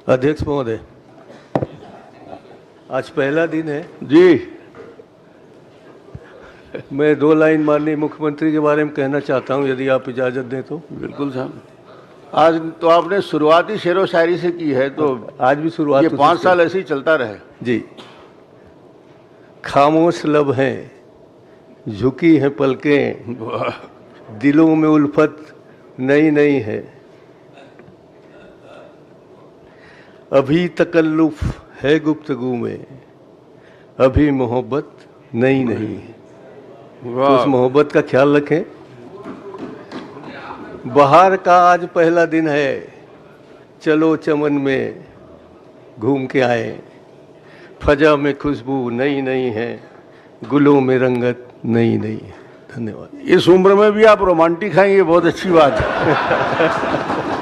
अध्यक्ष महोदय, आज पहला दिन है। जी, मैं 2 लाइन माननीय मुख्यमंत्री के बारे में कहना चाहता हूं, यदि आप इजाज़त दें तो। बिल्कुल साहब। आज तो आपने शुरुआती शेरो शायरी से की है, तो आज भी शुरुआत ये उसी 5 से। साल ऐसे ही चलता रहे। जी। खामोश लब हैं, झुकी हैं पलकें, दिलों में उल्फत नई नई है। अभी तकल्लुफ है गुफ्तगू में, अभी मोहब्बत नई नहीं है। तो उस मोहब्बत का ख्याल रखें। बहार का आज पहला दिन है, चलो चमन में घूम के आए। फजा में खुशबू नई नई है, गुलों में रंगत नई नई है। धन्यवाद। इस उम्र में भी आप रोमांटिक हैं, ये बहुत अच्छी बात है।